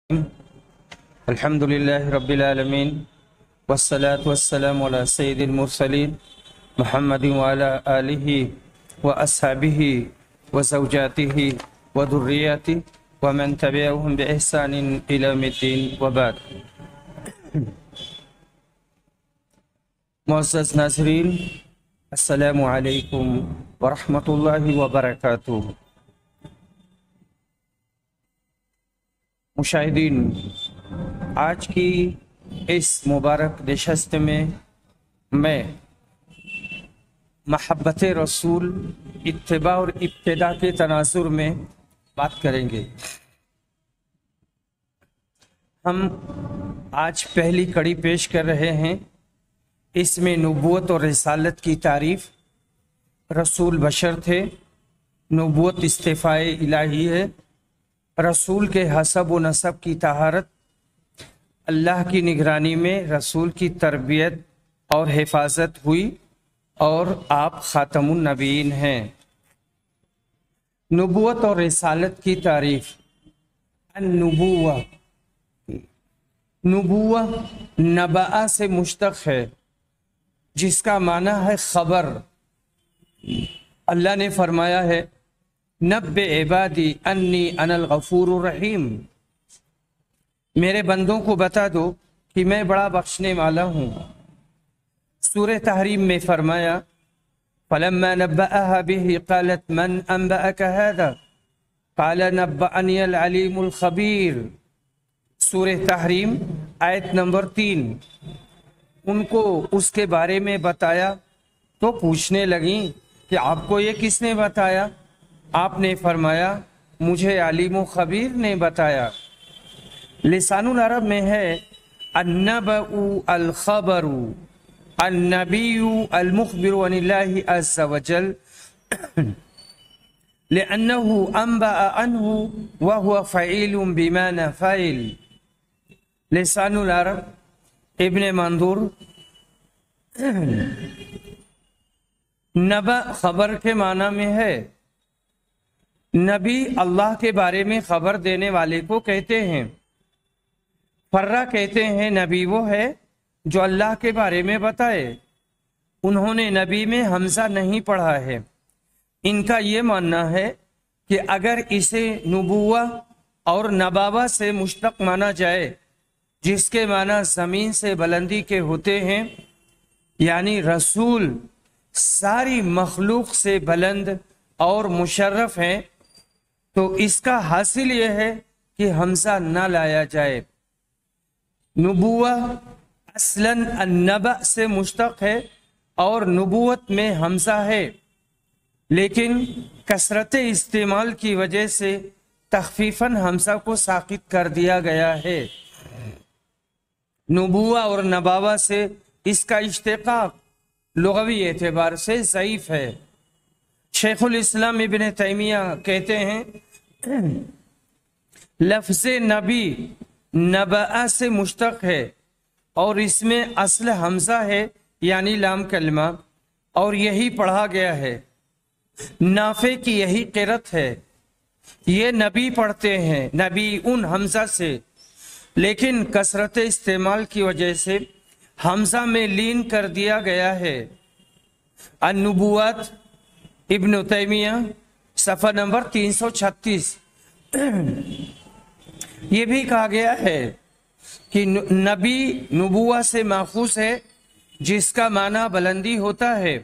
الحمد لله رب العالمين والصلاة والسلام على سيد المرسلين محمد وعلى آله وأصحابه وزوجاته وذرياته ومن تبعهم بإحسان إلى يوم الدين وبعد. معزز ناظرین، السلام علیکم ورحمۃ اللہ وبرکاتہ. مشاہدین، آج کی اس مبارک نشست میں محبت رسول، اتباع اور ابتداء کے تناظر میں بات کریں گے. ہم آج پہلی کڑی پیش کر رہے ہیں. اس میں نبوت اور رسالت کی تعریف. رسول بشر تھے، نبوت استفاء الہی ہے. رسول کے حسب و نسب کی طہارت، اللہ کی نگرانی میں رسول کی تربیت اور حفاظت ہوئی اور آپ خاتم النبیین ہیں. نبوت اور رسالت کی تعریف. النبوہ، نبوہ نبأ سے مشتق ہے، جس کا معنی ہے خبر. اللہ نے فرمایا ہے نبئ عبادی انی انا الغفور الرحیم، میرے بندوں کو بتا دو کہ میں بڑا بخشنے والا ہوں. سورہ تحریم میں فرمایا فلما نبأها به قالت من انبأك هذا قال نبأني العلیم الخبیر. سورہ تحریم آیت نمبر 3. ان کو اس کے بارے میں بتایا تو پوچھنے لگیں کہ آپ کو یہ کس نے بتایا؟ آپ نے فرمایا مجھے علیم و خبیر نے بتایا. لسان العرب میں ہے النبأ الخبر، النبی المخبر عن اللہ عز وجل لأنه انبأ عنه وهو فعیل بمعنى فاعل. لسان العرب ابن منظور نبأ خبر کے معنی میں ہے. نبی اللہ کے بارے میں خبر دینے والے کو کہتے ہیں. فرہ کہتے ہیں نبی وہ ہے جو اللہ کے بارے میں بتائے. انہوں نے نبی میں حمزہ نہیں پڑھا ہے. ان کا یہ ماننا ہے کہ اگر اسے نبوہ اور نبابہ سے مشتق مانا جائے، جس کے معنی زمین سے بلندی کے ہوتے ہیں، یعنی رسول ساری مخلوق سے بلند اور مشرف ہیں، تو اس کا حاصل یہ ہے کہ حمزہ نہ لایا جائے. نبوہ اصلاً النبأ سے مشتق ہے اور نبوت میں حمزہ ہے، لیکن کثرت استعمال کی وجہ سے تخفیفاً حمزہ کو ساقط کر دیا گیا ہے. نبوہ اور نبوہ سے اس کا اشتقاق لغوی اعتبار سے ضعیف ہے. شیخ الاسلام ابن تیمیہ کہتے ہیں لفظ نبی نبأ سے مشتق ہے اور اس میں اصل حمزہ ہے، یعنی لام کلمہ، اور یہی پڑھا گیا ہے. نافع کی یہی قرأت ہے. یہ نبی پڑھتے ہیں نبی ان حمزہ سے، لیکن کثرت استعمال کی وجہ سے حمزہ میں لین کر دیا گیا ہے. النبوات ابن تیمیہ صفحہ نمبر 336. یہ بھی کہا گیا ہے کہ نبی نبوہ سے ماخوذ ہے، جس کا معنی بلندی ہوتا ہے.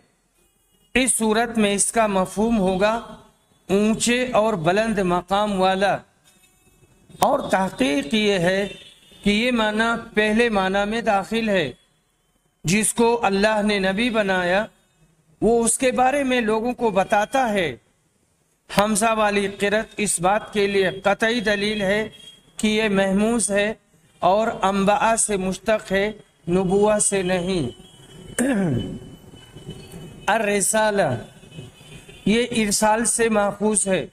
اس صورت میں اس کا مفہوم ہوگا اونچے اور بلند مقام والا، اور تحقیق یہ ہے کہ یہ معنی پہلے معنی میں داخل ہے. جس کو اللہ نے نبی بنایا وہ اس کے بارے میں لوگوں کو بتاتا ہے. حمزہ والی قرأت اس بات کے لیے قطعی دلیل ہے کہ یہ محموز ہے اور انباء سے مشتق ہے، نبوہ سے نہیں. الرسالہ یہ ارسال سے ماخوذ ہے.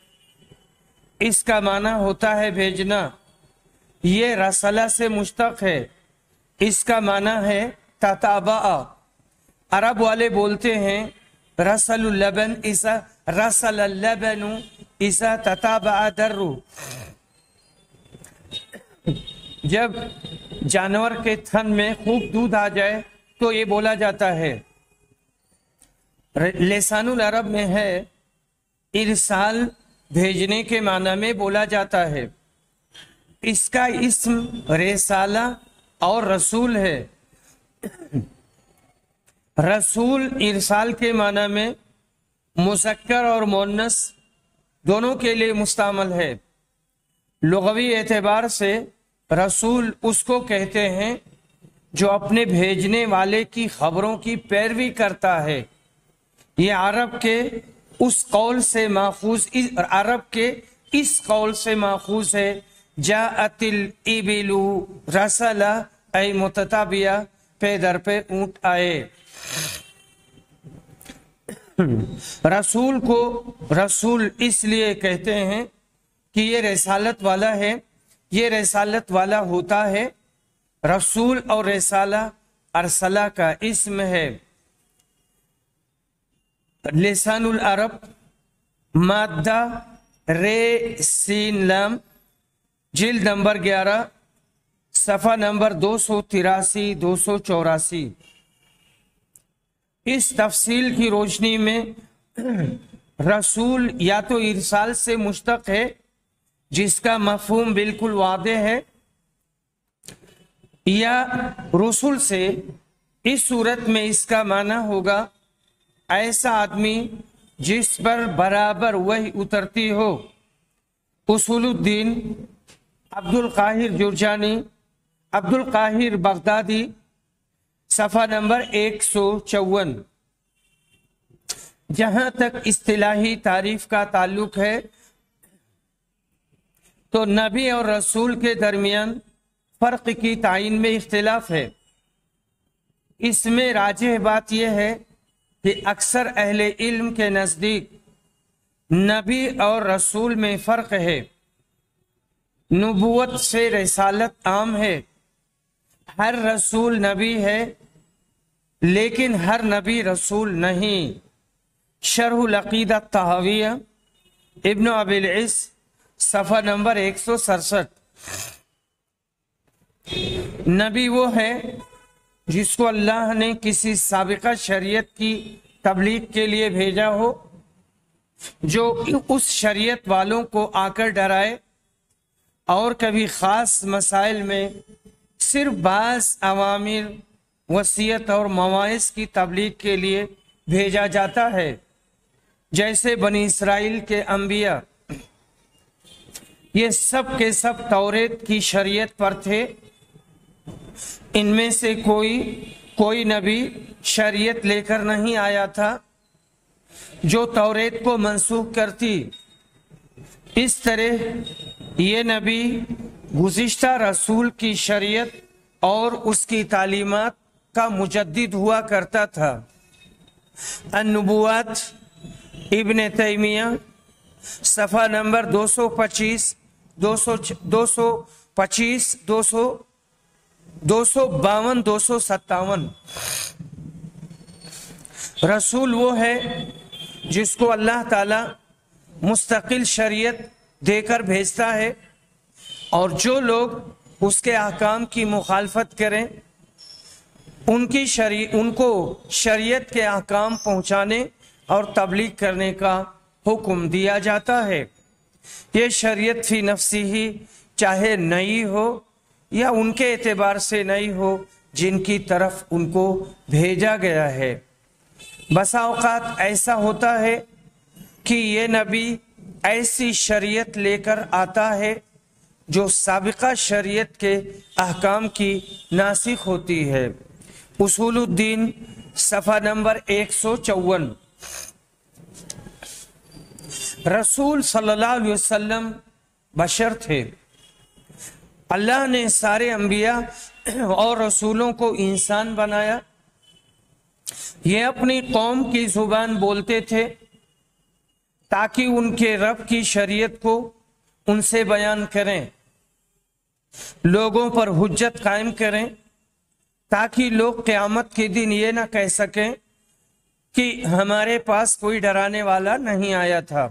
اس کا معنی ہوتا ہے بھیجنا. یہ رسالہ سے مشتق ہے. اس کا معنی ہے تتابع. عرب والے بولتے ہیں رسل اللبن اذا رسل اللبن اذا تتابع در. جب جانور کے تھن میں خوب دودھ آ جائے تو یہ بولا جاتا ہے. لسان العرب میں ہے ارسال بھیجنے کے معنی میں بولا جاتا ہے. اس کا اسم رسالہ اور رسول ہے. رسول ارسال کے معنی میں مذکر اور مؤنث دونوں کے لیے مستعمل ہے. لغوی اعتبار سے رسول اس کو کہتے ہیں جو اپنے بھیجنے والے کی خبروں کی پیروی کرتا ہے. یہ عرب کے اس قول سے ماخوذ ہے جاءت الابل رسلا ای متتابعہ، پہ در پہ اونٹ آئے. رسول کو رسول اس لیے کہتے ہیں کہ یہ رسالت والا ہے، یہ رسالت والا ہوتا ہے. رسول اور رسالہ ارسلہ کا اسم ہے. لسان العرب مادہ رے سین لام، جلد نمبر 11، صفحہ نمبر 283 284. اس تفصیل کی روشنی میں رسول یا تو ارسال سے مشتق ہے جس کا مفہوم بالکل واضح ہے، یا رسول سے. اس صورت میں اس کا معنی ہوگا ایسا آدمی جس پر برابر وحی اترتی ہو. اصول الدین عبد القاہر جرجانی، عبد القاہر بغدادی، صفحہ نمبر 154. جہاں تک اصطلاحی تعریف کا تعلق ہے تو نبی اور رسول کے درمیان فرق کی تعین میں اختلاف ہے. اس میں راجح بات یہ ہے کہ اکثر اہل علم کے نزدیک نبی اور رسول میں فرق ہے. نبوت سے رسالت عام ہے، ہر رسول نبی ہے لیکن ہر نبی رسول نہیں. شرح العقیدہ الطحاویہ ابن ابی العز، صفحہ نمبر 167. نبی وہ ہے جس کو اللہ نے کسی سابقہ شریعت کی تبلیغ کے لیے بھیجا ہو، جو اس شریعت والوں کو آ کر ڈرائے، اور کبھی خاص مسائل میں صرف بعض اوامر، وصیت اور مواعظ کی تبلیغ کے لیے بھیجا جاتا ہے، جیسے بنی اسرائیل کے انبیاء. یہ سب کے سب توریت کی شریعت پر تھے. ان میں سے کوئی نبی شریعت لے کر نہیں آیا تھا جو توریت کو منسوخ کرتی. اس طرح یہ نبی گزشتہ رسول کی شریعت اور اس کی تعلیمات کا مجدد ہوا کرتا تھا. النبوات ابن تیمیہ، صفحہ نمبر 225 252 257. رسول وہ ہے جس کو اللہ تعالی مستقل شریعت دے کر بھیجتا ہے، اور جو لوگ اس کے احکام کی مخالفت کریں ان کو شریعت کے احکام پہنچانے اور تبلیغ کرنے کا حکم دیا جاتا ہے. یہ شریعت فی نفسی ہی چاہے نئی ہو یا ان کے اعتبار سے نئی ہو جن کی طرف ان کو بھیجا گیا ہے. بسا اوقات ایسا ہوتا ہے کہ یہ نبی ایسی شریعت لے کر آتا ہے جو سابقہ شریعت کے احکام کی ناسخ ہوتی ہے. اصول الدین، صفحہ نمبر 154. رسول صلی اللہ علیہ وسلم بشر تھے. اللہ نے سارے انبیاء اور رسولوں کو انسان بنایا. یہ اپنی قوم کی زبان بولتے تھے تاکہ ان کے رب کی شریعت کو ان سے بیان کریں، لوگوں پر حجت قائم کریں، تاکہ لوگ قیامت کے دن یہ نہ کہہ سکیں کہ ہمارے پاس کوئی ڈرانے والا نہیں آیا تھا.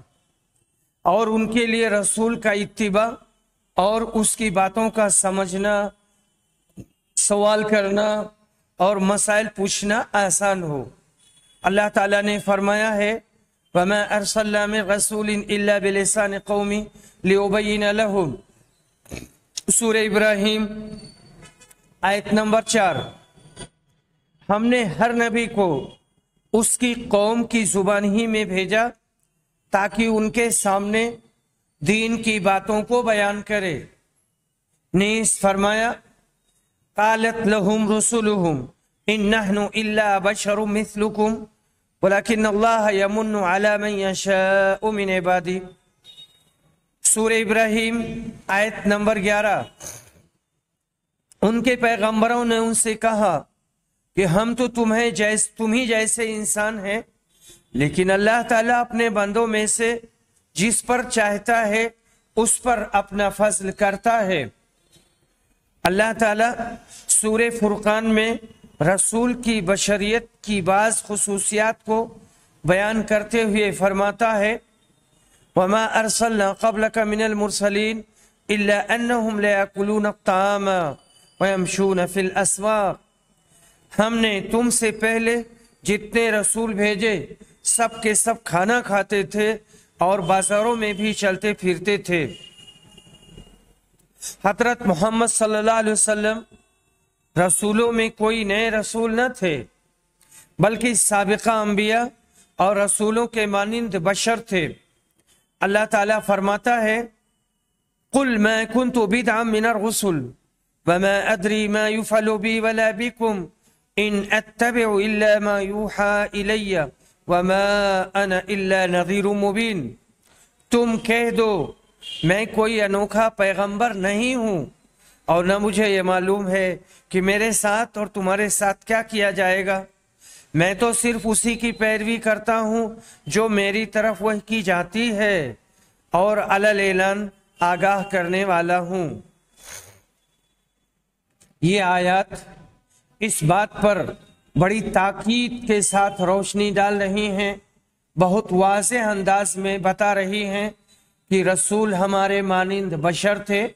اور ان کے لیے رسول کا اتباع اور اس کی باتوں کا سمجھنا، سوال کرنا اور مسائل پوچھنا آسان ہو۔ اللہ تعالیٰ نے فرمایا ہے وَمَا أَرْسَلْنَا مِن رَسُولٍ إِلَّا بِلِسَانِ قَوْمِهِ لِيُبَيِّنَ لَهُمْ، سورہ ابراہیم آیت نمبر 4۔ ہم نے ہر نبی کو اس کی قوم کی زبان ہی میں بھیجا تاکہ ان کے سامنے دین کی باتوں کو بیان کرے۔ نیز فرمایا قالت لهم رسلهم ان نحن الا بشر مثلكم ولكن الله يمن على من يشاء من عباده، سورہ ابراہیم آیت نمبر 11۔ ان کے پیغمبروں نے ان سے کہا کہ ہم تو تم ہی جیسے انسان ہیں، لیکن اللہ تعالیٰ اپنے بندوں میں سے جس پر چاہتا ہے اس پر اپنا فضل کرتا ہے۔ اللہ تعالیٰ سورہ فرقان میں رسول کی بشریت کی بعض خصوصیات کو بیان کرتے ہوئے فرماتا ہے وَمَا أَرْسَلْنَا قَبْلَكَ مِنَ الْمُرْسَلِينَ إِلَّا أَنَّهُمْ لَيَأْكُلُونَ الطَّعَامَ وَيَمْشُونَ فِي الْأَسْوَاقِ، ہم نے تم سے پہلے جتنے رسول بھیجے سب کے سب کھانا کھاتے تھے اور بازاروں میں بھی چلتے پھرتے تھے۔ حضرت محمد صلی اللہ علیہ وسلم رسولوں میں کوئی نئے رسول نہ تھے، بلکہ سابقہ انبیاء اور رسولوں کے مانند بشر تھے۔ اللہ تعالیٰ فرماتا ہے قُلْ مَا كُنْتُ بِدْعًا مِنَ الرُّسُلِ وَمَا أَدْرِي مَا يُفْعَلُ بِي وَلَا بِكُمْ إِنْ أَتَّبِعُ إِلَّا مَا يُوحَى إِلَيَّ وَمَا أَنَا إِلَّا نَذِيرٌ مُبِينٌ، تم کہہ دو میں کوئی انوکھا پیغمبر نہیں ہوں اور نہ مجھے یہ معلوم ہے کہ میرے ساتھ اور تمہارے ساتھ کیا کیا جائے گا، میں تو صرف اسی کی پیروی کرتا ہوں جو میری طرف وحی کی جاتی ہے اور علی اعلان آگاہ کرنے والا ہوں۔ یہ آیات اس بات پر بڑی تاکید کے ساتھ روشنی ڈال رہی ہیں، بہت واضح انداز میں بتا رہی ہیں کہ رسول ہمارے مانند بشر تھے،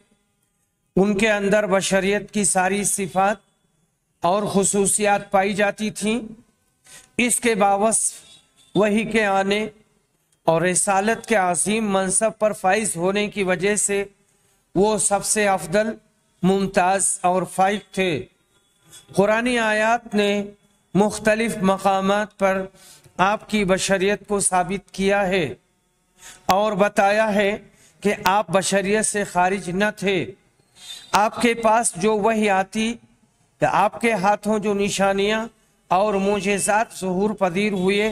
ان کے اندر بشریت کی ساری صفات اور خصوصیات پائی جاتی تھیں۔ اس کے باوجود وحی کے آنے اور رسالت کے عظیم منصب پر فائز ہونے کی وجہ سے وہ سب سے افضل، ممتاز اور فائق تھے۔ قرآنی آیات نے مختلف مقامات پر آپ کی بشریت کو ثابت کیا ہے اور بتایا ہے کہ آپ بشریت سے خارج نہ تھے۔ آپ کے پاس جو وحی آتی کہ آپ کے ہاتھوں جو نشانیاں اور معجزات ظہور پذیر ہوئے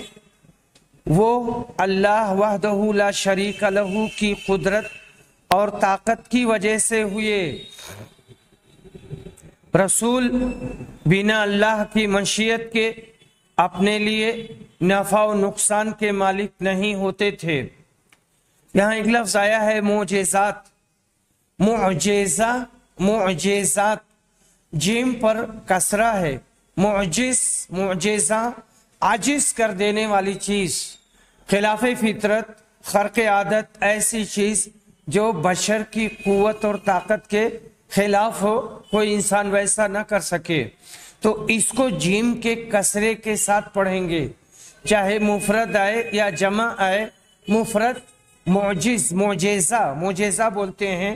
وہ اللہ وحدہ لا شریک لہ کی قدرت اور طاقت کی وجہ سے ہوئے۔ رسول بنا اللہ کی مشیت کے اپنے لیے نفع و نقصان کے مالک نہیں ہوتے تھے۔ یہاں ایک لفظ آیا ہے معجزات، معجزات جیم پر کسرہ ہے۔ معجز، معجزہ، عاجز کر دینے والی چیز، خلاف فطرت، خرق عادت، ایسی چیز جو بشر کی قوت اور طاقت کے خلاف ہو، کوئی انسان ویسا نہ کر سکے، تو اس کو جیم کے کسرے کے ساتھ پڑھیں گے، چاہے مفرد آئے یا جمع آئے۔ مفرد معجز، معجزہ، معجزہ بولتے ہیں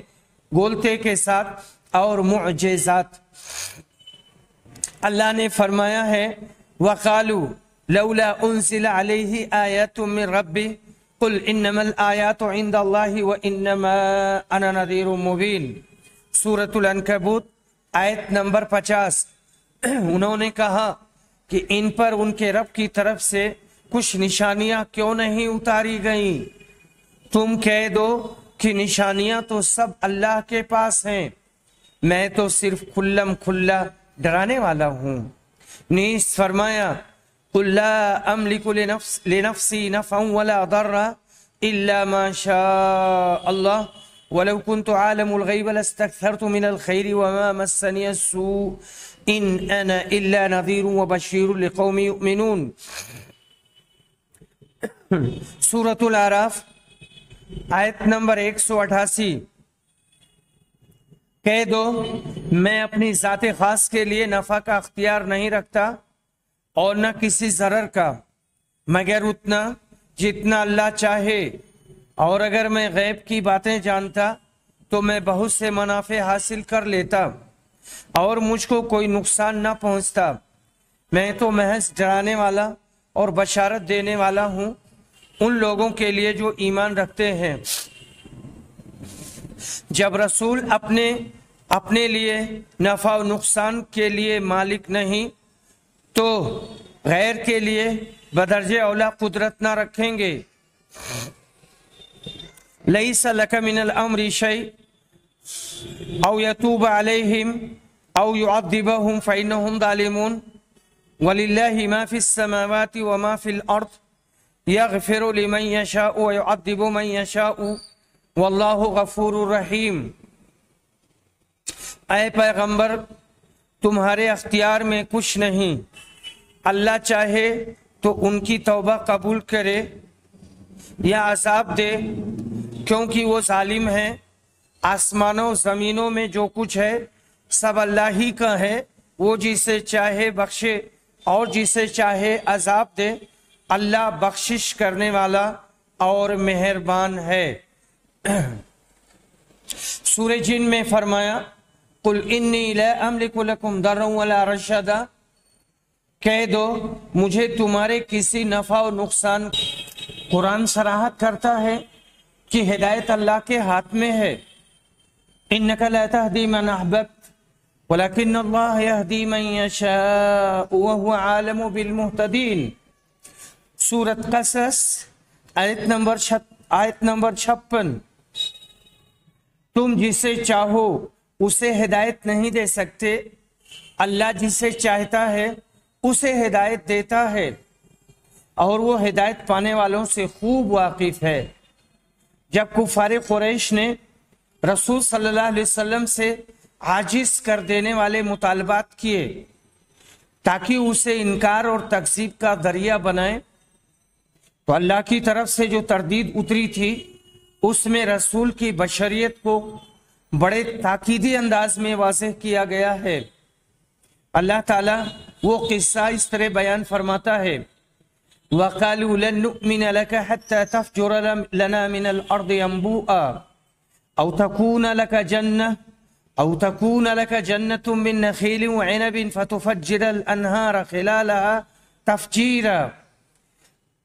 گولتے کے ساتھ، اور معجزات۔ اللہ نے فرمایا ہے وَقَالُوا لَوْلَا أُنزِلَ عَلَيْهِ آيَاتٌ مِّن رَّبِّهِ قُلْ إِنَّمَا الْآيَاتُ عِندَ اللَّهِ وَإِنَّمَا أَنَا نَذِيرٌ مُّبِينٌ، سورۃ العنکبوت آیت نمبر 50۔ انہوں نے کہا کہ ان پر ان کے رب کی طرف سے کچھ نشانیاں کیوں نہیں اتاری گئیں؟ تم کہہ دو کہ نشانیاں تو سب اللہ کے پاس ہیں، میں تو صرف کھلم کھلا ڈرانے والا ہوں۔ نیز فرمایا قُلْ لَا أَمْلِكُ لِنَفْسِي نَفْعًا وَلَا ضَرًّا إِلَّا مَا شَاءَ اللَّهُ وَلَوْ كُنْتُ عَالِمُ الْغَيْبِ لَاسْتَكْثَرْتُ مِنَ الْخَيْرِ وَمَا مَسَّنِيَ السُّوءُ إِنْ أَنَا إِلَّا نَذِيرٌ وَبَشِيرٌ لِقَوْمٍ يُؤْمِنُونَ، سورۃ الاعراف آیت نمبر 188۔ کہہ دو میں اپنی ذات خاص کے لیے نفع کا اختیار نہیں رکھتا اور نہ کسی ضرر کا، مگر اتنا جتنا اللہ چاہے، اور اگر میں غیب کی باتیں جانتا تو میں بہت سے منافع حاصل کر لیتا اور مجھ کو کوئی نقصان نہ پہنچتا۔ میں تو محض ڈرانے والا اور بشارت دینے والا ہوں ان لوگوں کے لیے جو ایمان رکھتے ہیں۔ جب رسول اپنے لیے نفع و نقصان کے لیے مالک نہیں تو غیر کے لیے بدرجہ اولا قدرت نہ رکھیں گے۔ لیس لک من الامر شیء او یتوب علیہم او یعذبہم فانہم ظالمون وللہ ما فی السماوات وما فی الارض یغفر لمن یشاء ویعذب من یشاء واللہ غفور الرحیم۔ اے پیغمبر، تمہارے اختیار میں کچھ نہیں، اللہ چاہے تو ان کی توبہ قبول کرے یا عذاب دے، کیونکہ وہ ظالم ہے۔ آسمانوں زمینوں میں جو کچھ ہے سب اللہ ہی کا ہے، وہ جسے چاہے بخشے اور جسے چاہے عذاب دے، اللہ بخشش کرنے والا اور مہربان ہے۔ سورہ جن میں فرمایا قل انی لا املک لکم ضرا ولا رشدا، کہہ دو مجھے تمہارے کسی نفع و نقصان۔ قرآن صراحت کرتا ہے کہ ہدایت اللہ کے ہاتھ میں ہے۔ انک لا تہدی من احببت ولکن اللہ یہدی من یشاء وہو عالم بالمہتدین۔ سورۃ قصص آیت نمبر 56۔ تم جسے چاہو اسے ہدایت نہیں دے سکتے، اللہ جسے چاہتا ہے اسے ہدایت دیتا ہے اور وہ ہدایت پانے والوں سے خوب واقف ہے۔ جب کفار قریش نے رسول صلی اللہ علیہ وسلم سے عاجز کر دینے والے مطالبات کیے تاکہ اسے انکار اور تکذیب کا ذریعہ بنائے، تو اللہ کی طرف سے جو تردید اتری تھی اس میں رسول کی بشریت کو بڑے تاکیدی انداز میں واضح کیا گیا ہے۔ اللہ تعالیٰ وہ قصہ اس طرح بیان فرماتا ہے وَقَالُوا لَن نُؤْمِنَ لَكَ حَتَّى تَفْجُرَ لَنَا مِنَ الْأَرْضِ يَنبُوعًا أَوْ تَكُونَ لَكَ جَنَّةٌ مِّن نَخِيلٍ وَعِنَبٍ فَتُفَجِّرَ الْأَنْهَارَ خِلَالَهَا تَفْجِيرًا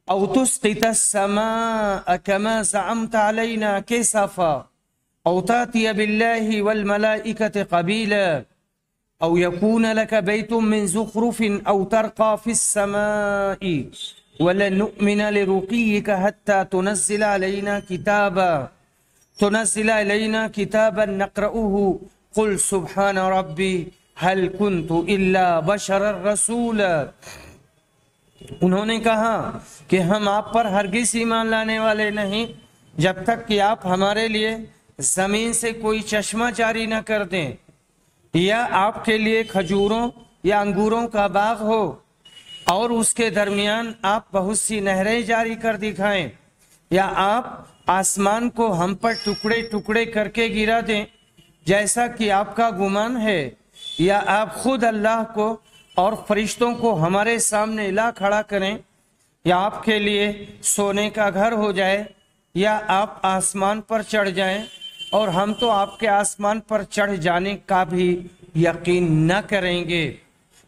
أَوْ تُسْقِطَ السَّمَاءَ كَمَا زَعَمْتَ عَلَيْنَا كِسَفًا أَوْ تَأْتِيَ بِاللَّهِ وَالْمَلَائِكَةِ قَبِيلًا أو يكون لك بيت من زخرف أو ترقى في السماء ولن نؤمن لرقيك حتى تنزل علينا كتابا نقرأه قل سبحان ربي هل كنت إلا بشرا رسولا۔ انہوں نے کہا کہ ہم آپ پر ہرگز ایمان لانے والے نہیں جب تک کہ آپ ہمارے لیے زمین سے کوئی چشمہ جاری نہ کر دیں، یا آپ کے لیے کھجوروں یا انگوروں کا باغ ہو اور اس کے درمیان آپ بہت سی نہریں جاری کر دکھائیں، یا آپ آسمان کو ہم پر ٹکڑے ٹکڑے کر کے گرا دیں جیسا کہ آپ کا گمان ہے، یا آپ خود اللہ کو اور فرشتوں کو ہمارے سامنے لا کھڑا کریں، یا آپ کے لیے سونے کا گھر ہو جائے، یا آپ آسمان پر چڑھ جائیں اور ہم تو آپ کے آسمان پر چڑھ جانے کا بھی یقین نہ کریں گے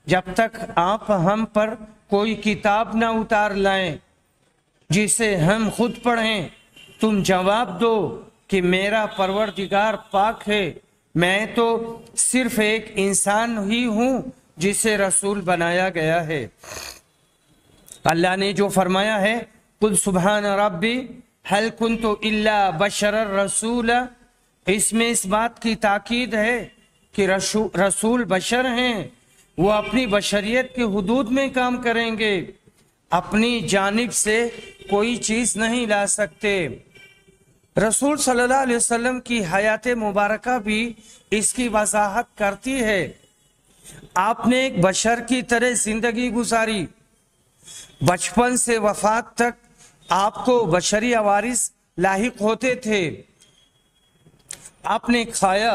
جب تک آپ ہم پر کوئی کتاب نہ اتار لائیں جسے ہم خود پڑھیں۔ تم جواب دو کہ میرا پروردگار پاک ہے، میں تو صرف ایک انسان ہی ہوں جسے رسول بنایا گیا ہے۔ اللہ نے جو فرمایا ہے قل سبحان ربی هل كنت الا بشرا رسولا، اس میں اس بات کی تاکید ہے کہ رسول بشر ہیں، وہ اپنی بشریت کے حدود میں کام کریں گے، اپنی جانب سے کوئی چیز نہیں لا سکتے۔ رسول صلی اللہ علیہ وسلم کی حیات مبارکہ بھی اس کی وضاحت کرتی ہے۔ آپ نے ایک بشر کی طرح زندگی گزاری، بچپن سے وفات تک آپ کو بشری عوارض لاحق ہوتے تھے۔ آپ نے کھایا،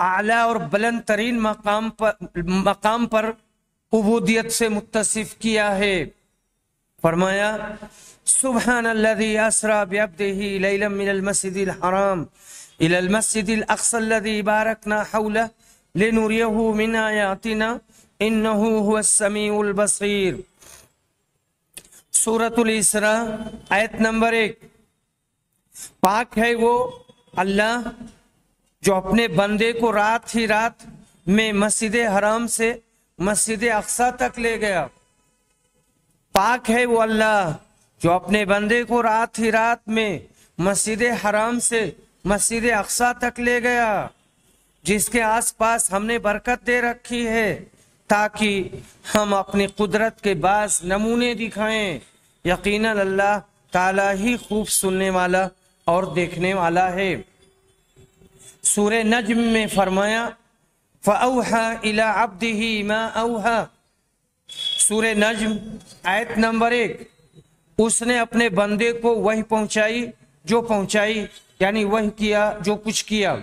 اعلیٰ اور بلند ترین مقام پر عبودیت سے متصف کیا ہے۔ فرمایا سبحان الذی اسری بعبدہ لیلا من المسجد الحرام الى المسجد الاقصى الذی بارکنا حولہ لنریہ من آیاتنا انہ هو السمیع البصیر۔ سورۃ الاسراء آیت نمبر 1۔ پاک ہے وہ اللہ جو اپنے بندے کو رات ہی رات میں مسجد حرام سے مسجد اقصیٰ تک لے گیا۔ پاک ہے وہ اللہ جو اپنے بندے کو رات ہی رات میں مسجد حرام سے مسجد اقصیٰ تک لے گیا، جس کے آس پاس ہم نے برکت دے رکھی ہے تاکہ ہم اپنی قدرت کے بعض نمونے دکھائیں۔ یقیناً اللہ تعالیٰ ہی خوب سننے والا اور دیکھنے والا ہے۔ سورہ نجم میں فرمایا فَأَوْحَى إِلَىٰ عَبْدِهِ مَا أَوْحَى۔ سورہ نجم آیت نمبر 1۔ اس نے اپنے بندے کو وحی پہنچائی جو پہنچائی، یعنی وحی کیا جو کچھ کیا۔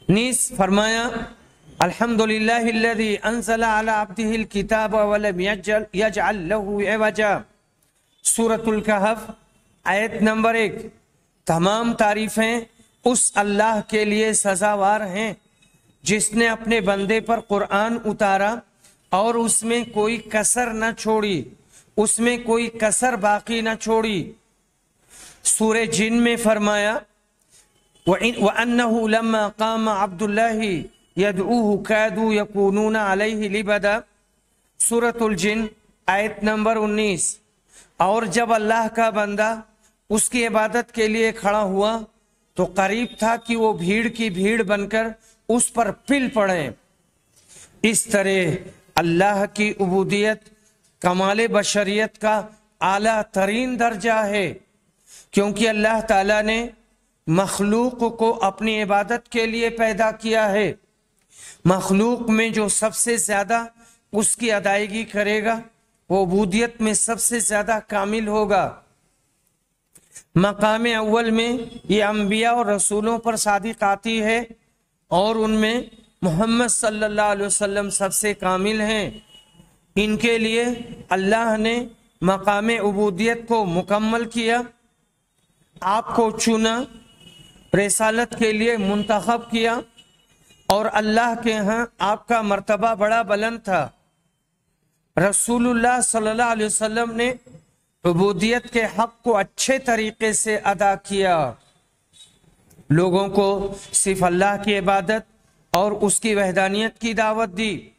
نیز فرمایا الحمدللہ الذی انزل علی عبدہ الکتاب ولم یجعل لہ عوجا۔ سورۃ الکہف آیت نمبر 1۔ تمام تعریفیں اس اللہ کے لیے سزاوار ہیں جس نے اپنے بندے پر قرآن اتارا اور اس میں کوئی کسر نہ چھوڑی، اس میں کوئی کسر باقی نہ چھوڑی۔ سورہ جن میں فرمایا وَأَنَّهُ لَمَّا قَامَ عَبْدُ اللَّهِ يَدْعُوهُ كَادُوا يَكُونُونَ عَلَيْهِ لِبَدًا۔ سورۃ الجن آیت نمبر 19۔ اور جب اللہ کا بندہ اس کی عبادت کے لیے کھڑا ہوا تو قریب تھا کہ وہ بھیڑ کی بھیڑ بن کر اس پر پل پڑے۔ اس طرح اللہ کی عبودیت کمال بشریت کا اعلیٰ ترین درجہ ہے، کیونکہ اللہ تعالیٰ نے مخلوق کو اپنی عبادت کے لیے پیدا کیا ہے۔ مخلوق میں جو سب سے زیادہ اس کی ادائیگی کرے گا وہ عبودیت میں سب سے زیادہ کامل ہوگا۔ مقام اول میں یہ انبیاء اور رسولوں پر صادق آتی ہے اور ان میں محمد صلی اللہ علیہ وسلم سب سے کامل ہیں۔ ان کے لیے اللہ نے مقام عبودیت کو مکمل کیا، آپ کو چنا، رسالت کے لیے منتخب کیا، اور اللہ کے ہاں آپ کا مرتبہ بڑا بلند تھا۔ رسول اللہ صلی اللہ علیہ وسلم نے عبودیت کے حق کو اچھے طریقے سے ادا کیا، لوگوں کو صرف اللہ کی عبادت اور اس کی وحدانیت کی دعوت دی،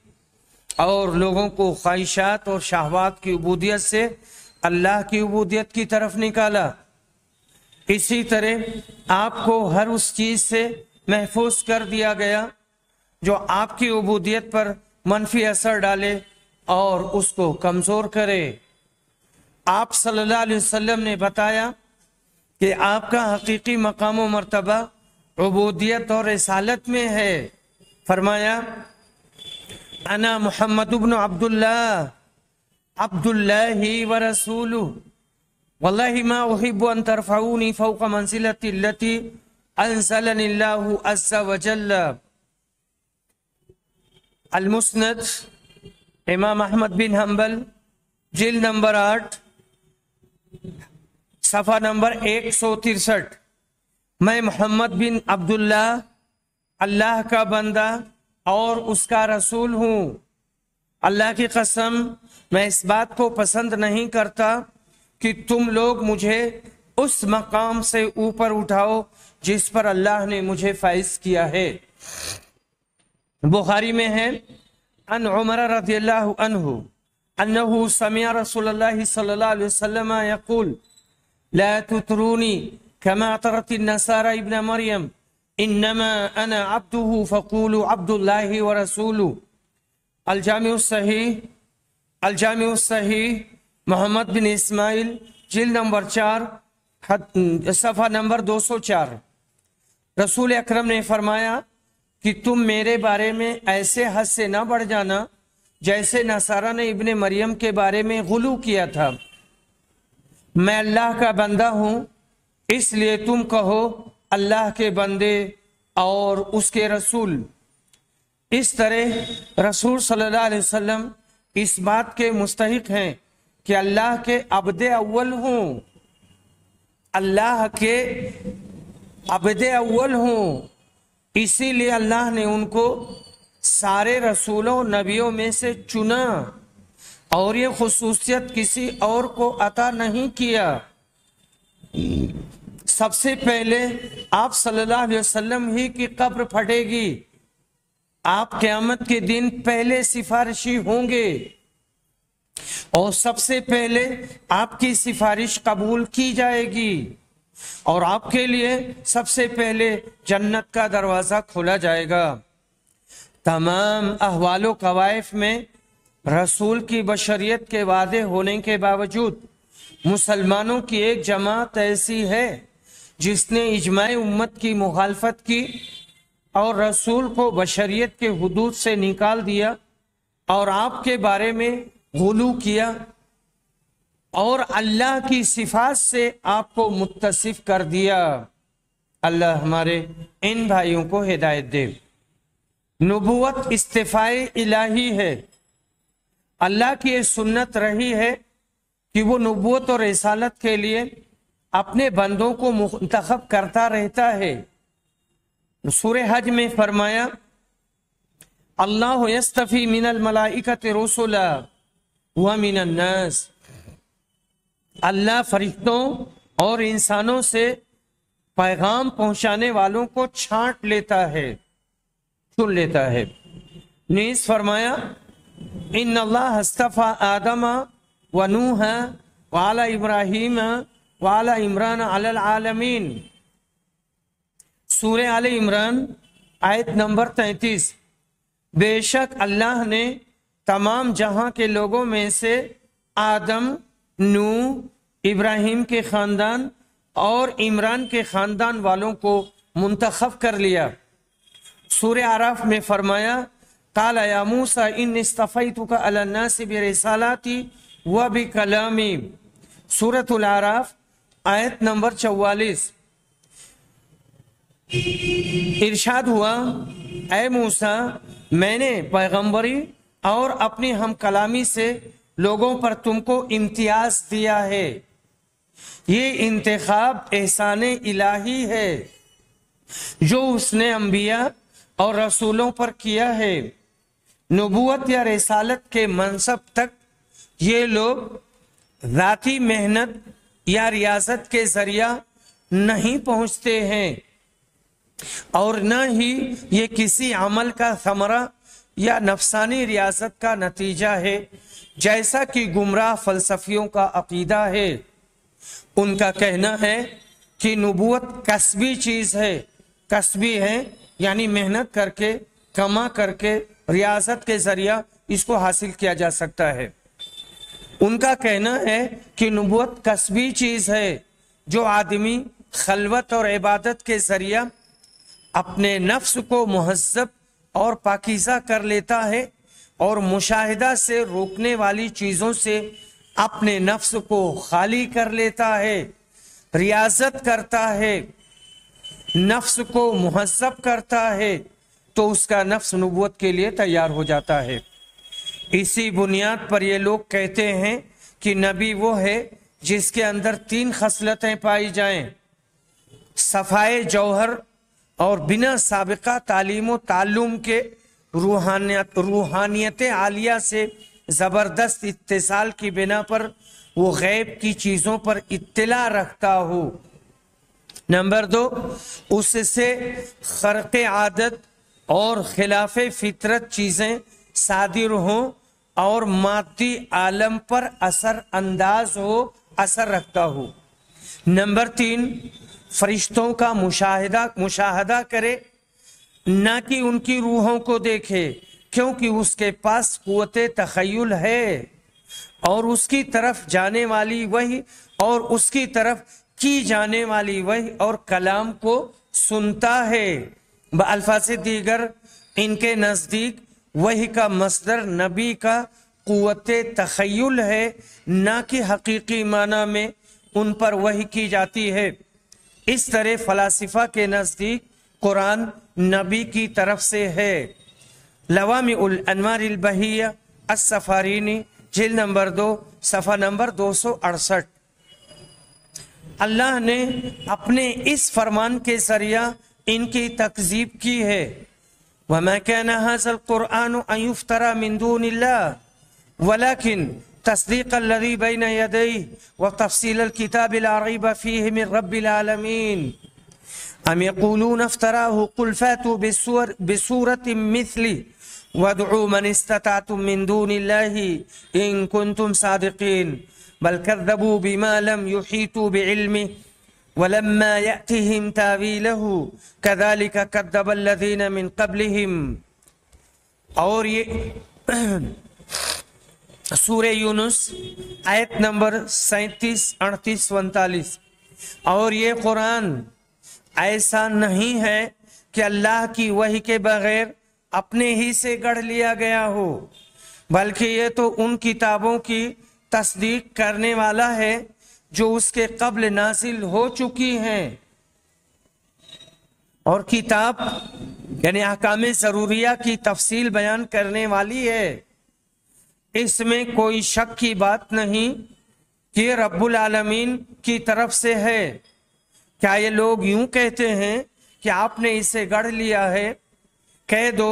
اور لوگوں کو خواہشات اور شہوات کی عبودیت سے اللہ کی عبودیت کی طرف نکالا۔ اسی طرح آپ کو ہر اس چیز سے محفوظ کر دیا گیا جو آپ کی عبودیت پر منفی اثر ڈالے اور اس کو کمزور کرے۔ آپ صلی اللہ علیہ وسلم نے بتایا کہ آپ کا حقیقی مقام و مرتبہ عبودیت اور رسالت میں ہے۔ فرمایا انا محمد بن عبد اللہ ورسولہ واللہ ما احب ان ترفعونی فوق منزلتی التي انزلنی اللہ عز وجل۔ المسند امام احمد بن حنبل جلد نمبر 8 صفحہ نمبر 163۔ میں محمد بن عبداللہ اللہ کا بندہ اور اس کا رسول ہوں۔ اللہ کی قسم میں اس بات کو پسند نہیں کرتا کہ تم لوگ مجھے اس مقام سے اوپر اٹھاؤ جس پر اللہ نے مجھے فائز کیا ہے۔ بخاری میں ہے ان عمر رضی اللہ عنہ انہ سمع رسول اللہ صلی اللہ علیہ وسلم یقول لا تطرونی كما اطرت النصارى ابن مریم انما انا عبده فقولوا عبد الله ورسوله۔ الجامع الصحیح محمد بن اسماعیل جلد نمبر 4 صفحہ نمبر 204۔ رسول اکرم نے فرمایا کہ تم میرے بارے میں ایسے حد سے نہ بڑھ جانا جیسے نصارہ نے ابن مریم کے بارے میں غلو کیا تھا۔ میں اللہ کا بندہ ہوں، اس لیے تم کہو اللہ کے بندے اور اس کے رسول. اس طرح رسول صلی اللہ علیہ وسلم اس بات کے مستحق ہیں کہ اللہ کے عبد اول ہوں، اللہ کے عبد اول ہوں. اسی لیے اللہ نے ان کو سارے رسولوں نبیوں میں سے چنا اور یہ خصوصیت کسی اور کو عطا نہیں کیا. سب سے پہلے آپ صلی اللہ علیہ وسلم ہی کی قبر پھٹے گی. آپ قیامت کے دن پہلے سفارشی ہوں گے اور سب سے پہلے آپ کی سفارش قبول کی جائے گی اور آپ کے لیے سب سے پہلے جنت کا دروازہ کھولا جائے گا. تمام احوال و قوائف میں رسول کی بشریت کے وعدے ہونے کے باوجود مسلمانوں کی ایک جماعت ایسی ہے جس نے اجماع امت کی مخالفت کی اور رسول کو بشریت کے حدود سے نکال دیا اور آپ کے بارے میں غلو کیا اور اللہ کی صفات سے آپ کو متصف کر دیا. اللہ ہمارے ان بھائیوں کو ہدایت دے. نبوت استفائے الہی ہے. اللہ کی یہ سنت رہی ہے کہ وہ نبوت اور رسالت کے لیے اپنے بندوں کو منتخب کرتا رہتا ہے. سورہ حج میں فرمایا اللہ یستفی من الملائکۃ رسلا ومن الناس. اللہ فرشتوں اور انسانوں سے پیغام پہنچانے والوں کو چھانٹ لیتا ہے، چن لیتا ہے. نیز فرمایا ان اللہ اصطفى آدم ونوح وعلى ابراہیم وعلى عمران علی العالمین. سورہ آل عمران آیت نمبر 33. بے شک اللہ نے تمام جہاں کے لوگوں میں سے آدم، نوح، ابراہیم کے خاندان اور عمران کے خاندان والوں کو منتخب کر لیا. سورہ اعراف میں فرمایا قال یا موسیٰ انی اصطفیتک علی الناس برسالاتی و بکلامی. سورۃ الاعراف آیت نمبر 44. ارشاد ہوا اے موسیٰ میں نے پیغمبری اور اپنی ہم کلامی سے لوگوں پر تم کو امتیاز دیا ہے. یہ انتخاب احسان الہی ہے جو اس نے انبیاء اور رسولوں پر کیا ہے. نبوت یا رسالت کے منصب تک یہ لوگ ذاتی محنت یا ریاضت کے ذریعہ نہیں پہنچتے ہیں اور نہ ہی یہ کسی عمل کا ثمرہ یا نفسانی ریاضت کا نتیجہ ہے جیسا کہ گمراہ فلسفیوں کا عقیدہ ہے. ان کا کہنا ہے کہ نبوت کسبی چیز ہے. کسبی ہے یعنی محنت کر کے، کما کر کے، ریاضت کے ذریعہ اس کو حاصل کیا جا سکتا ہے. ان کا کہنا ہے کہ نبوت کسبی چیز ہے جو آدمی خلوت اور عبادت کے ذریعہ اپنے نفس کو مہذب اور پاکیزہ کر لیتا ہے اور مشاہدہ سے روکنے والی چیزوں سے اپنے نفس کو خالی کر لیتا ہے، ریاضت کرتا ہے، نفس کو مہذب کرتا ہے تو اس کا نفس نبوت کے لیے تیار ہو جاتا ہے. اسی بنیاد پر یہ لوگ کہتے ہیں کہ نبی وہ ہے جس کے اندر 3 خصلتیں پائی جائیں: صفائے جوہر اور بنا سابقہ تعلیم و تعلم کے روحانیت عالیہ سے زبردست اتصال کی بنا پر وہ غیب کی چیزوں پر اطلاع رکھتا ہو. نمبر 2، اس سے خرق عادت اور خلاف فطرت چیزیں صادر ہوں اور مادی عالم پر اثر انداز ہو، اثر رکھتا ہو. نمبر 3، فرشتوں کا مشاہدہ کرے، نہ کہ ان کی روحوں کو دیکھے، کیونکہ اس کے پاس قوت تخیل ہے اور اس کی طرف جانے والی وحی اور اس کی طرف کی جانے والی وحی اور کلام کو سنتا ہے. بالفاظ دیگر ان کے نزدیک وحی کا مصدر نبی کا قوت تخیل ہے، نہ کہ حقیقی معنی میں ان پر وحی کی جاتی ہے. اس طرح فلاسفہ کے نزدیک قرآن نبی کی طرف سے ہے۔ لوامع الانوار البہیہ السفارینی جلد نمبر 2 صفحہ نمبر 268۔ اللہ نے اپنے اس فرمان کے ذریعہ ان کی تکذیب کی ہے۔ وَمَا كَانَ هَذَا الْقُرْآنُ أَن يُفْتَرَى مِن دُونِ اللَّهِ وَلَكِنْ تَصْدِيقَ الَّذِي بَيْنَ يَدَيْهِ وَتَفْصِيلَ الْكِتَابِ لَا رَيْبَ فِيهِ مِن رَبِّ الْعَالَمِينَ أَمْ يَقُولُونَ افْتَرَاهُ قُلْ فَأْتُوا بِسُورَةٍ مِثْلِهِ وَادْعُوا مَنِ اسْتَطَعْتُم مِّن دُونِ اللَّهِ إِن كُنتُمْ صَادِقِينَ بَلْ كَذَّبُوا بِمَا لَمْ يُحِيطُوا بِعِلْمِهِ وَلَمَّا يَأْتِهِمْ تَأْوِيلُهُ كَذَلِكَ كَذَّبَ الَّذِينَ مِن قَبْلِهِمْ۔ اور یہ سورہ یونس آیت نمبر 37، 38، 39۔ اور یہ قرآن ایسا نہیں ہے کہ اللہ کی وحی کے بغیر اپنے ہی سے گڑھ لیا گیا ہو، بلکہ یہ تو ان کتابوں کی تصدیق کرنے والا ہے جو اس کے قبل نازل ہو چکی ہیں۔ اور کتاب یعنی احکام ضروریہ کی تفصیل بیان کرنے والی ہے۔ اس میں کوئی شک کی بات نہیں کہ رب العالمین کی طرف سے ہے۔ کیا یہ لوگ یوں کہتے ہیں کہ آپ نے اسے گڑھ لیا ہے؟ کہہ دو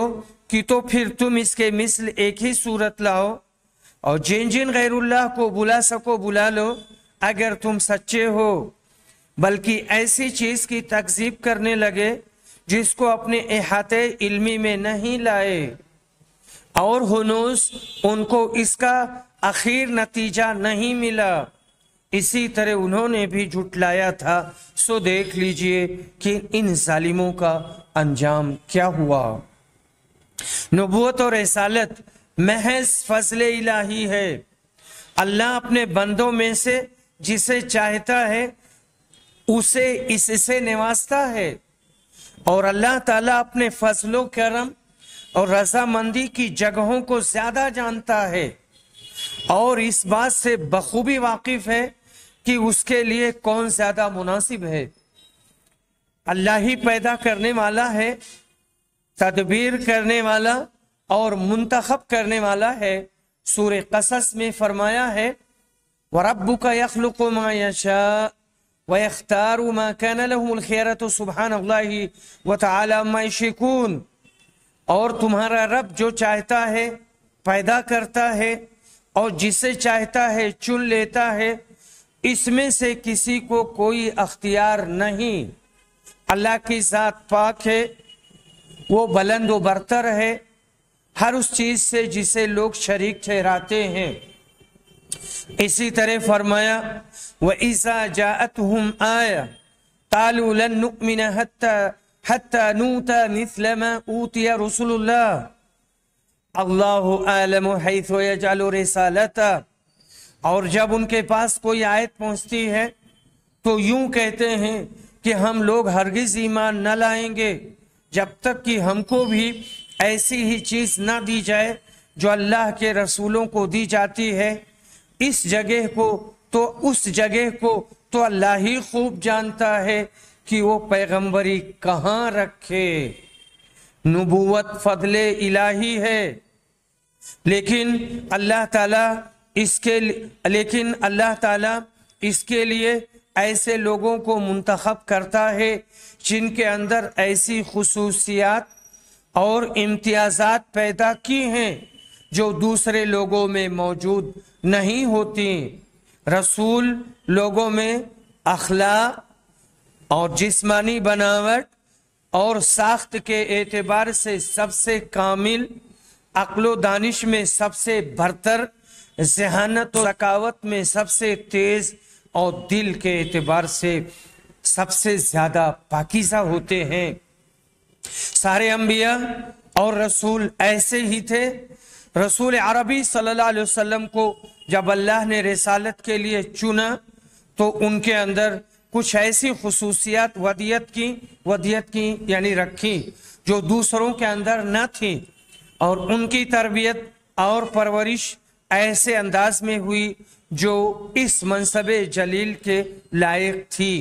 کہ تو پھر تم اس کے مثل ایک ہی صورت لاؤ، اور جن جن غیر اللہ کو بلا سکو بلا لو اگر تم سچے ہو، بلکہ ایسی چیز کی تکذیب کرنے لگے جس کو اپنے احاطے علمی میں نہیں لائے، اور ہنوز ان کو اس کا اخیر نتیجہ نہیں ملا۔ اسی طرح انہوں نے بھی جھٹلایا تھا، سو دیکھ لیجئے کہ ان ظالموں کا انجام کیا ہوا۔ نبوت اور رسالت محض فضل الہی ہے۔ اللہ اپنے بندوں میں سے جسے چاہتا ہے اسے اس سے نوازتا ہے، اور اللہ تعالیٰ اپنے فضل و کرم اور رضامندی کی جگہوں کو زیادہ جانتا ہے، اور اس بات سے بخوبی واقف ہے کہ اس کے لیے کون زیادہ مناسب ہے۔ اللہ ہی پیدا کرنے والا ہے، تدبیر کرنے والا اور منتخب کرنے والا ہے۔ سورہ قصص میں فرمایا ہے وَرَبُّكَ يَخْلُقُ مَا يَشَاءُ وَيَخْتَارُ مَا كَانَ لَهُمُ الْخِيَرَةُ سُبْحَانَ اللَّهِ وَتَعَالَى عَمَّا يُشْرِكُونَ۔ اور تمہارا رب جو چاہتا ہے پیدا کرتا ہے، اور جسے چاہتا ہے چن لیتا ہے، اس میں سے کسی کو کوئی اختیار نہیں۔ اللہ کی ذات پاک ہے، وہ بلند و برتر ہے ہر اس چیز سے جسے لوگ شریک ٹھہراتے ہیں۔ اسی طرح فرمایا وَإِذَا جَاءَتْهُمْ آيَةٌ قَالُوا لَن نُؤْمِنَ حَتَّى نُؤْتَى مِثْلَ مَا أُوتِيَ رُسُلُ اللَّهِ اللَّهُ أَعْلَمُ حَيْثُ يَجْعَلُ رِسَالَتَهُ۔ اور جب ان کے پاس کوئی آیت پہنچتی ہے تو یوں کہتے ہیں کہ ہم لوگ ہرگز ایمان نہ لائیں گے جب تک کہ ہم کو بھی ایسی ہی چیز نہ دی جائے جو اللہ کے رسولوں کو دی جاتی ہے۔ اس جگہ کو تو اللہ ہی خوب جانتا ہے کہ وہ پیغمبری کہاں رکھے۔ نبوت فضل الہی ہے، لیکن اللہ تعالیٰ اس کے لیے ایسے لوگوں کو منتخب کرتا ہے جن کے اندر ایسی خصوصیات اور امتیازات پیدا کی ہیں جو دوسرے لوگوں میں موجود نہیں ہوتی۔ رسول لوگوں میں اخلاق اور جسمانی بناوٹ اور ساخت کے اعتبار سے سب سے کامل، عقل و دانش میں سب سے برتر، ذہانت و ذکاوت میں سب سے تیز، اور دل کے اعتبار سے سب سے زیادہ پاکیزہ ہوتے ہیں۔ سارے انبیاء اور رسول ایسے ہی تھے۔ رسول عربی صلی اللہ علیہ وسلم کو جب اللہ نے رسالت کے لیے چنا تو ان کے اندر کچھ ایسی خصوصیات ودیت کی یعنی رکھی جو دوسروں کے اندر نہ تھی، اور ان کی تربیت اور پرورش ایسے انداز میں ہوئی جو اس منصب جلیل کے لائق تھی۔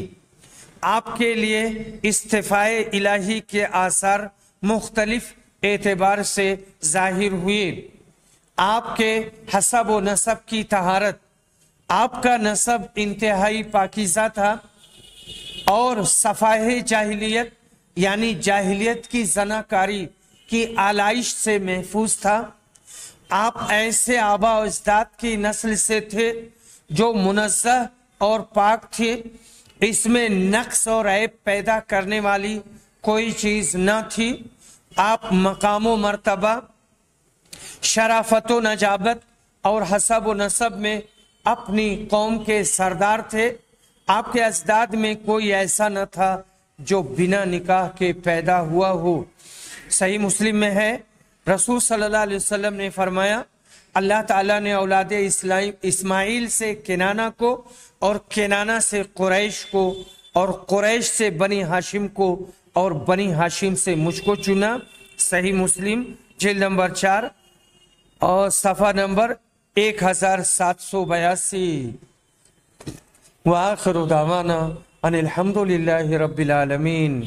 آپ کے لیے استفائے الہی کے آثار مختلف اعتبار سے ظاہر ہوئے۔ آپ کے حسب و نسب کی طہارت، آپ کا نسب انتہائی پاکیزہ تھا اور صفائے جاہلیت یعنی جاہلیت کی زناکاری کی آلائش سے محفوظ تھا۔ آپ ایسے آبا و اجداد کی نسل سے تھے جو منزہ اور پاک تھے، اس میں نقص اور عیب پیدا کرنے والی کوئی چیز نہ تھی۔ آپ مقام و مرتبہ، شرافت و نجابت اور حسب و نسب میں اپنی قوم کے سردار تھے۔ آپ کے اجداد میں کوئی ایسا نہ تھا جو بنا نکاح کے پیدا ہوا ہو۔ صحیح مسلم میں ہے، رسول صلی اللہ علیہ وسلم نے فرمایا، اللہ تعالیٰ نے اولاد اسماعیل سے کنانہ کو اور کنانہ سے قریش کو اور قریش سے بنی ہاشم کو اور بنی ہاشم سے مجھ کو چنا۔ صحیح مسلم جلد نمبر 4 اور صفحہ نمبر 1782۔ وآخر دعوانا ان الحمد للہ رب العالمین۔